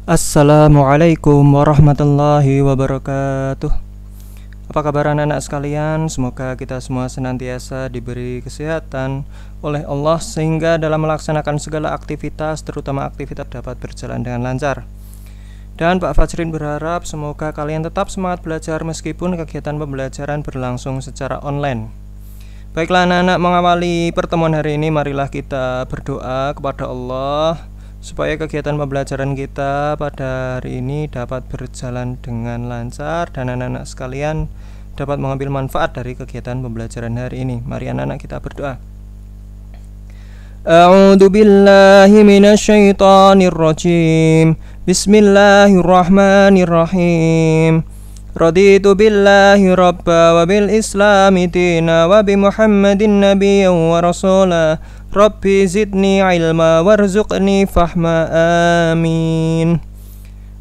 Assalamualaikum warahmatullahi wabarakatuh. Apa kabar anak-anak sekalian? Semoga kita semua senantiasa diberi kesehatan oleh Allah sehingga dalam melaksanakan segala aktivitas, terutama aktivitas dapat berjalan dengan lancar. Dan Pak Fajrin berharap semoga kalian tetap semangat belajar meskipun kegiatan pembelajaran berlangsung secara online. Baiklah anak-anak, mengawali pertemuan hari ini marilah kita berdoa kepada Allah supaya kegiatan pembelajaran kita pada hari ini dapat berjalan dengan lancar dan anak-anak sekalian dapat mengambil manfaat dari kegiatan pembelajaran hari ini. Mari anak-anak kita berdoa. A'udzu billahi minasyaitonir rajim. Bismillahirrahmanirrahim. Raditu billahi rabba wa bil islami dina wa bi Muhammadin nabiyyan wa rasula. Rabbi zidni ilma warzuqni fahma, amin.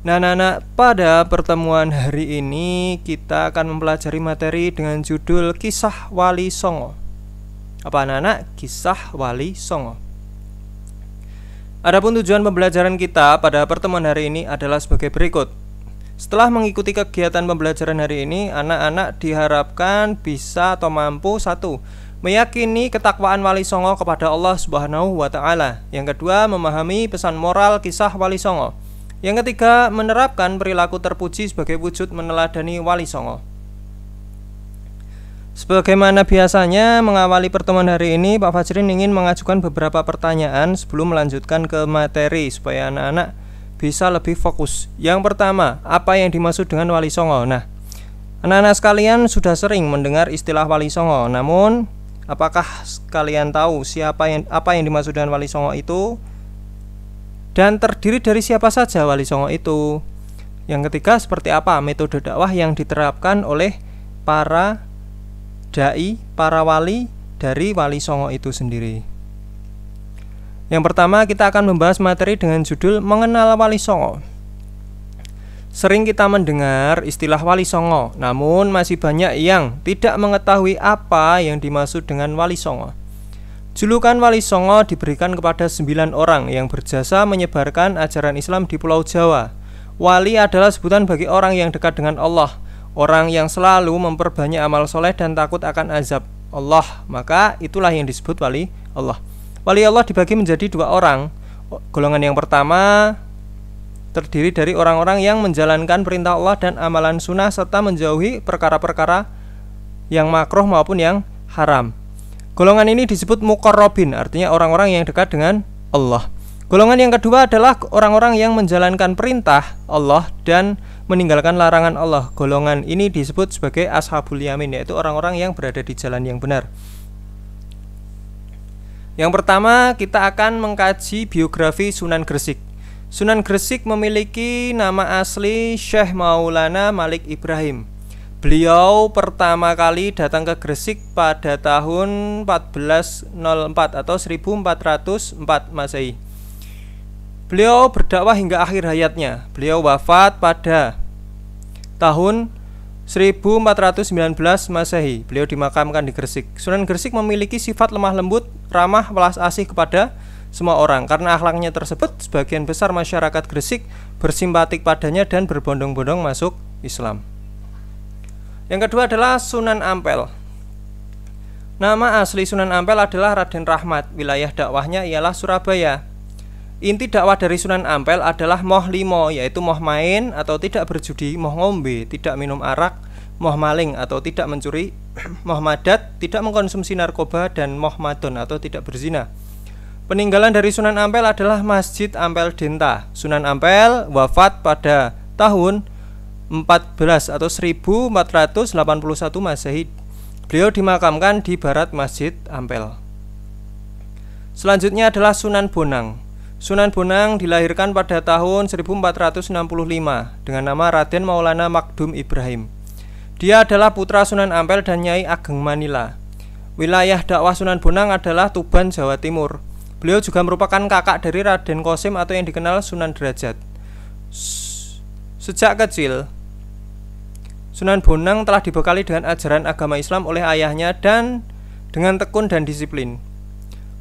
Nah anak-anak, pada pertemuan hari ini kita akan mempelajari materi dengan judul Kisah Wali Songo. Apa anak-anak? Kisah Wali Songo. Adapun tujuan pembelajaran kita pada pertemuan hari ini adalah sebagai berikut. Setelah mengikuti kegiatan pembelajaran hari ini, anak-anak diharapkan bisa atau mampu: 1. Meyakini ketakwaan Wali Songo kepada Allah Subhanahu wa Ta'ala. Yang kedua, memahami pesan moral kisah Wali Songo. Yang ketiga, menerapkan perilaku terpuji sebagai wujud meneladani Wali Songo. Sebagaimana biasanya, mengawali pertemuan hari ini, Pak Fajrin ingin mengajukan beberapa pertanyaan sebelum melanjutkan ke materi supaya anak-anak bisa lebih fokus. Yang pertama, apa yang dimaksud dengan Wali Songo? Nah, anak-anak sekalian sudah sering mendengar istilah Wali Songo, namun apakah kalian tahu apa yang dimaksud dengan Wali Songo itu? Dan terdiri dari siapa saja Wali Songo itu? Yang ketiga, seperti apa metode dakwah yang diterapkan oleh para dai, para wali dari Wali Songo itu sendiri? Yang pertama, kita akan membahas materi dengan judul Mengenal Wali Songo. Sering kita mendengar istilah Wali Songo, namun masih banyak yang tidak mengetahui apa yang dimaksud dengan Wali Songo. Julukan Wali Songo diberikan kepada 9 orang yang berjasa menyebarkan ajaran Islam di Pulau Jawa. Wali adalah sebutan bagi orang yang dekat dengan Allah, orang yang selalu memperbanyak amal soleh dan takut akan azab Allah. Maka itulah yang disebut Wali Allah. Wali Allah dibagi menjadi 2 orang. Golongan yang pertama terdiri dari orang-orang yang menjalankan perintah Allah dan amalan sunnah serta menjauhi perkara-perkara yang makruh maupun yang haram. Golongan ini disebut muqarrabin, artinya orang-orang yang dekat dengan Allah. Golongan yang kedua adalah orang-orang yang menjalankan perintah Allah dan meninggalkan larangan Allah. Golongan ini disebut sebagai ashabul yamin, yaitu orang-orang yang berada di jalan yang benar. Yang pertama, kita akan mengkaji biografi Sunan Gresik. Sunan Gresik memiliki nama asli Syekh Maulana Malik Ibrahim. Beliau pertama kali datang ke Gresik pada tahun 1404 atau 1404 Masehi. Beliau berdakwah hingga akhir hayatnya. Beliau wafat pada tahun 1419 Masehi. Beliau dimakamkan di Gresik. Sunan Gresik memiliki sifat lemah lembut, ramah, welas asih kepada semua orang. Karena akhlaknya tersebut, sebagian besar masyarakat Gresik bersimpatik padanya dan berbondong-bondong masuk Islam. Yang kedua adalah Sunan Ampel. Nama asli Sunan Ampel adalah Raden Rahmat. Wilayah dakwahnya ialah Surabaya. Inti dakwah dari Sunan Ampel adalah moh limo, yaitu moh main atau tidak berjudi, moh ngombe, tidak minum arak, moh maling atau tidak mencuri, moh madat, tidak mengkonsumsi narkoba, dan moh madon atau tidak berzina. Peninggalan dari Sunan Ampel adalah Masjid Ampel Denta. Sunan Ampel wafat pada tahun 14 atau 1481 Masehi. Beliau dimakamkan di barat Masjid Ampel. Selanjutnya adalah Sunan Bonang. Sunan Bonang dilahirkan pada tahun 1465 dengan nama Raden Maulana Makdum Ibrahim. Dia adalah putra Sunan Ampel dan Nyai Ageng Manila. Wilayah dakwah Sunan Bonang adalah Tuban, Jawa Timur. Beliau juga merupakan kakak dari Raden Qasim atau yang dikenal Sunan Derajat. Sejak kecil, Sunan Bonang telah dibekali dengan ajaran agama Islam oleh ayahnya dan dengan tekun dan disiplin.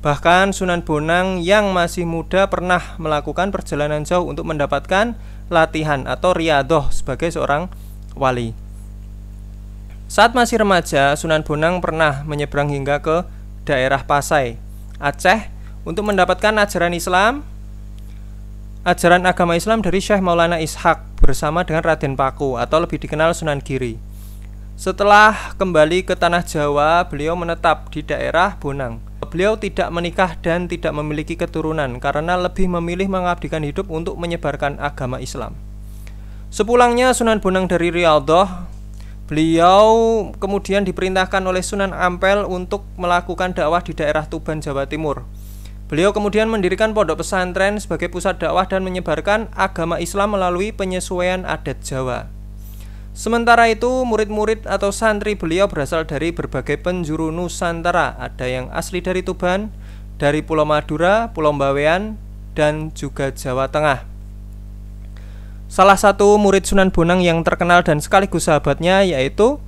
Bahkan Sunan Bonang yang masih muda pernah melakukan perjalanan jauh untuk mendapatkan latihan atau riyadhah sebagai seorang wali. Saat masih remaja, Sunan Bonang pernah menyeberang hingga ke daerah Pasai, Aceh untuk mendapatkan ajaran agama Islam dari Syekh Maulana Ishaq bersama dengan Raden Paku atau lebih dikenal Sunan Giri. Setelah kembali ke tanah Jawa, beliau menetap di daerah Bonang. Beliau tidak menikah dan tidak memiliki keturunan karena lebih memilih mengabdikan hidup untuk menyebarkan agama Islam. Sepulangnya Sunan Bonang dari riyadhah, beliau kemudian diperintahkan oleh Sunan Ampel untuk melakukan dakwah di daerah Tuban, Jawa Timur. Beliau kemudian mendirikan pondok pesantren sebagai pusat dakwah dan menyebarkan agama Islam melalui penyesuaian adat Jawa. Sementara itu, murid-murid atau santri beliau berasal dari berbagai penjuru Nusantara. Ada yang asli dari Tuban, dari Pulau Madura, Pulau Bawean, dan juga Jawa Tengah. Salah satu murid Sunan Bonang yang terkenal dan sekaligus sahabatnya yaitu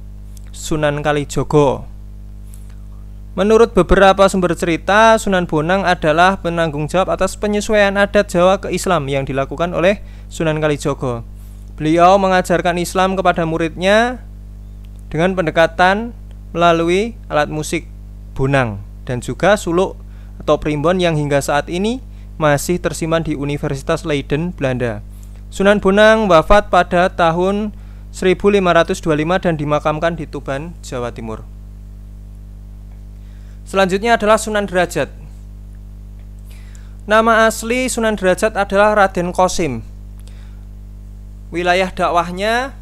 Sunan Kalijogo. Menurut beberapa sumber cerita, Sunan Bonang adalah penanggung jawab atas penyesuaian adat Jawa ke Islam yang dilakukan oleh Sunan Kalijogo. Beliau mengajarkan Islam kepada muridnya dengan pendekatan melalui alat musik bonang dan juga suluk atau primbon yang hingga saat ini masih tersimpan di Universitas Leiden, Belanda. Sunan Bonang wafat pada tahun 1525 dan dimakamkan di Tuban, Jawa Timur. Selanjutnya adalah Sunan Derajat. Nama asli Sunan Derajat adalah Raden Qasim. Wilayah dakwahnya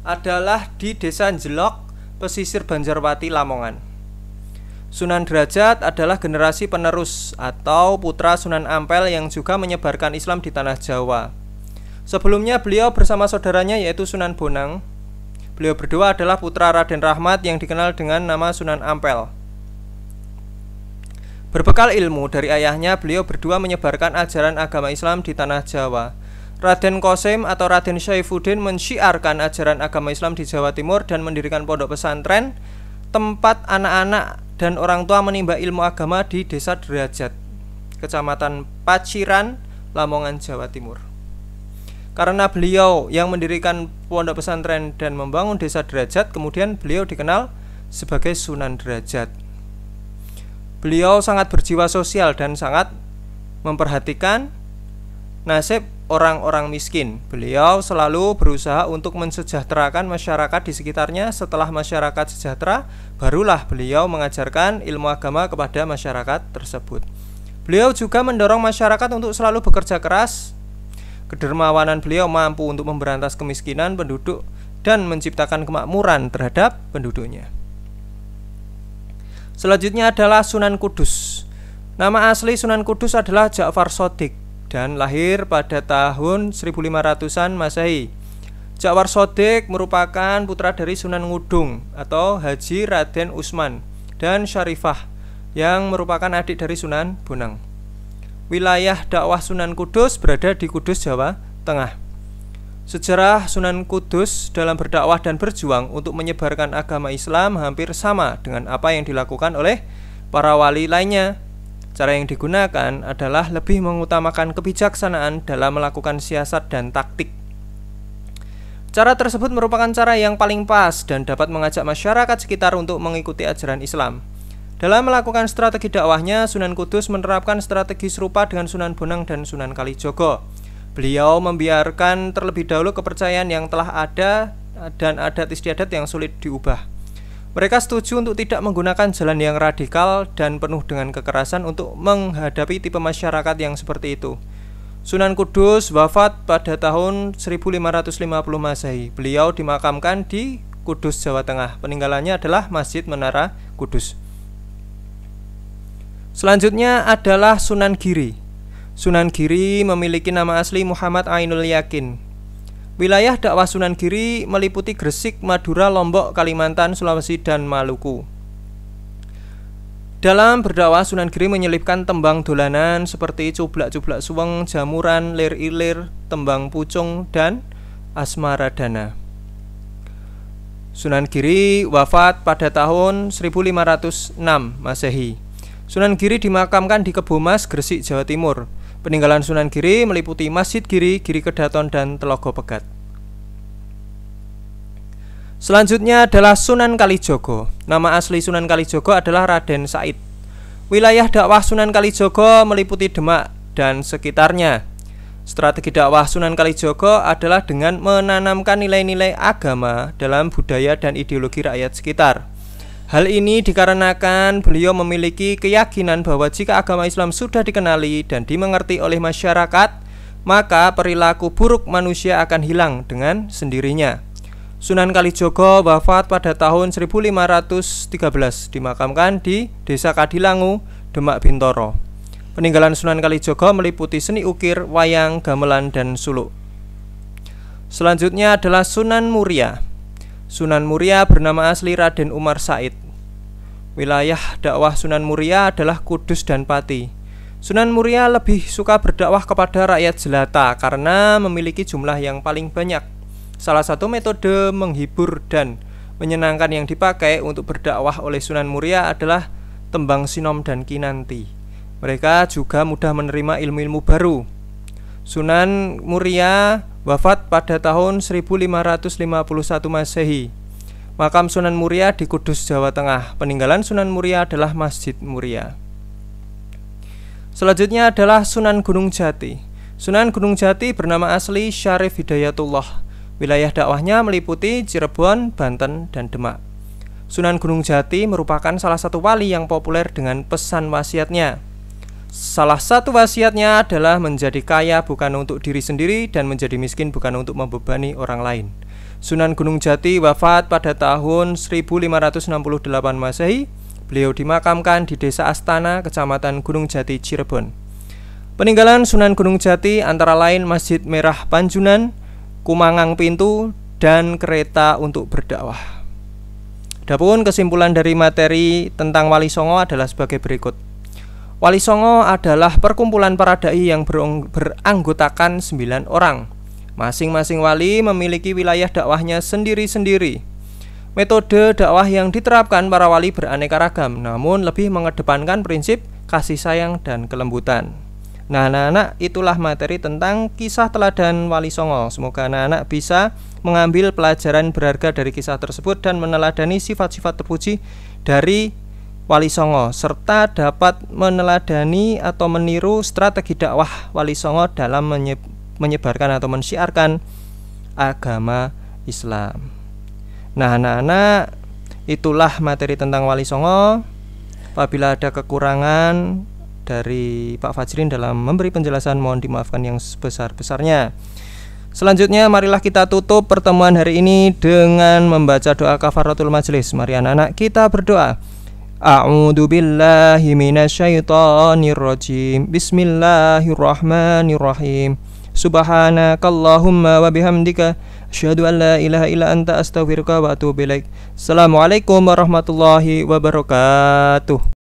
adalah di Desa Jelok, pesisir Banjarwati, Lamongan. Sunan Derajat adalah generasi penerus atau putra Sunan Ampel yang juga menyebarkan Islam di tanah Jawa. Sebelumnya beliau bersama saudaranya yaitu Sunan Bonang. Beliau berdua adalah putra Raden Rahmat yang dikenal dengan nama Sunan Ampel. Berbekal ilmu dari ayahnya, beliau berdua menyebarkan ajaran agama Islam di tanah Jawa. Raden Qasim atau Raden Syaifuddin mensyiarkan ajaran agama Islam di Jawa Timur dan mendirikan pondok pesantren tempat anak-anak dan orang tua menimba ilmu agama di Desa Derajat, Kecamatan Paciran, Lamongan, Jawa Timur. Karena beliau yang mendirikan pondok pesantren dan membangun Desa Derajat, kemudian beliau dikenal sebagai Sunan Derajat. Beliau sangat berjiwa sosial dan sangat memperhatikan nasib orang-orang miskin. Beliau selalu berusaha untuk mensejahterakan masyarakat di sekitarnya. Setelah masyarakat sejahtera, barulah beliau mengajarkan ilmu agama kepada masyarakat tersebut. Beliau juga mendorong masyarakat untuk selalu bekerja keras. Kedermawanan beliau mampu untuk memberantas kemiskinan penduduk dan menciptakan kemakmuran terhadap penduduknya. Selanjutnya adalah Sunan Kudus. Nama asli Sunan Kudus adalah Ja'far Shodiq dan lahir pada tahun 1500-an Masehi. Ja'far Shodiq merupakan putra dari Sunan Ngudung atau Haji Raden Usman dan Syarifah yang merupakan adik dari Sunan Bonang. Wilayah dakwah Sunan Kudus berada di Kudus, Jawa Tengah. Sejarah Sunan Kudus dalam berdakwah dan berjuang untuk menyebarkan agama Islam hampir sama dengan apa yang dilakukan oleh para wali lainnya. Cara yang digunakan adalah lebih mengutamakan kebijaksanaan dalam melakukan siasat dan taktik. Cara tersebut merupakan cara yang paling pas dan dapat mengajak masyarakat sekitar untuk mengikuti ajaran Islam. Dalam melakukan strategi dakwahnya, Sunan Kudus menerapkan strategi serupa dengan Sunan Bonang dan Sunan Kalijogo. Beliau membiarkan terlebih dahulu kepercayaan yang telah ada dan adat istiadat yang sulit diubah. Mereka setuju untuk tidak menggunakan jalan yang radikal dan penuh dengan kekerasan untuk menghadapi tipe masyarakat yang seperti itu. Sunan Kudus wafat pada tahun 1550 Masehi. Beliau dimakamkan di Kudus, Jawa Tengah. Peninggalannya adalah Masjid Menara Kudus. Selanjutnya adalah Sunan Giri. Sunan Giri memiliki nama asli Muhammad Ainul Yakin. Wilayah dakwah Sunan Giri meliputi Gresik, Madura, Lombok, Kalimantan, Sulawesi, dan Maluku. Dalam berdakwah, Sunan Giri menyelipkan tembang dolanan seperti cublak-cublak suweng, jamuran, lir-ilir, tembang pucung, dan asmaradana. Sunan Giri wafat pada tahun 1506 Masehi. Sunan Giri dimakamkan di Kebomas, Gresik, Jawa Timur. Peninggalan Sunan Giri meliputi Masjid Giri, Giri Kedaton, dan Telogo Pegat. Selanjutnya adalah Sunan Kalijogo. Nama asli Sunan Kalijogo adalah Raden Said. Wilayah dakwah Sunan Kalijogo meliputi Demak dan sekitarnya. Strategi dakwah Sunan Kalijogo adalah dengan menanamkan nilai-nilai agama dalam budaya dan ideologi rakyat sekitar. Hal ini dikarenakan beliau memiliki keyakinan bahwa jika agama Islam sudah dikenali dan dimengerti oleh masyarakat, maka perilaku buruk manusia akan hilang dengan sendirinya. Sunan Kalijogo wafat pada tahun 1513, dimakamkan di Desa Kadilangu, Demak Bintoro. Peninggalan Sunan Kalijogo meliputi seni ukir, wayang, gamelan, dan suluk. Selanjutnya adalah Sunan Muria. Sunan Muria bernama asli Raden Umar Said. Wilayah dakwah Sunan Muria adalah Kudus dan Pati. Sunan Muria lebih suka berdakwah kepada rakyat jelata karena memiliki jumlah yang paling banyak. Salah satu metode menghibur dan menyenangkan yang dipakai untuk berdakwah oleh Sunan Muria adalah tembang sinom dan kinanti. Mereka juga mudah menerima ilmu-ilmu baru. Sunan Muria wafat pada tahun 1551 Masehi. Makam Sunan Muria di Kudus, Jawa Tengah. Peninggalan Sunan Muria adalah Masjid Muria. Selanjutnya adalah Sunan Gunung Jati. Sunan Gunung Jati bernama asli Syarif Hidayatullah. Wilayah dakwahnya meliputi Cirebon, Banten, dan Demak. Sunan Gunung Jati merupakan salah satu wali yang populer dengan pesan wasiatnya. Salah satu wasiatnya adalah menjadi kaya bukan untuk diri sendiri dan menjadi miskin bukan untuk membebani orang lain. Sunan Gunung Jati wafat pada tahun 1568 Masehi. Beliau dimakamkan di Desa Astana, Kecamatan Gunung Jati, Cirebon. Peninggalan Sunan Gunung Jati antara lain Masjid Merah Panjunan, Kumangang Pintu, dan kereta untuk berdakwah. Adapun kesimpulan dari materi tentang Wali Songo adalah sebagai berikut. Wali Songo adalah perkumpulan para dai yang beranggotakan 9 orang. Masing-masing wali memiliki wilayah dakwahnya sendiri-sendiri. Metode dakwah yang diterapkan para wali beraneka ragam, namun lebih mengedepankan prinsip kasih sayang dan kelembutan. Nah, anak-anak, itulah materi tentang kisah teladan Wali Songo. Semoga anak-anak bisa mengambil pelajaran berharga dari kisah tersebut dan meneladani sifat-sifat terpuji dari Wali Songo, serta dapat meneladani atau meniru strategi dakwah Wali Songo dalam menyebarkan atau mensyiarkan agama Islam. Nah, anak-anak, itulah materi tentang Wali Songo. Apabila ada kekurangan dari Pak Fajrin dalam memberi penjelasan, mohon dimaafkan yang sebesar-besarnya. Selanjutnya marilah kita tutup pertemuan hari ini dengan membaca doa kafaratul majelis. Mari anak-anak kita berdoa. A'udzu billahi minasyaitonir rajim. Bismillahirrahmanirrahim. Subhanakallahumma wa bihamdika asyhadu an la ilaha illa anta astaghfiruka wa atubu ilaik. Assalamualaikum warahmatullahi wabarakatuh.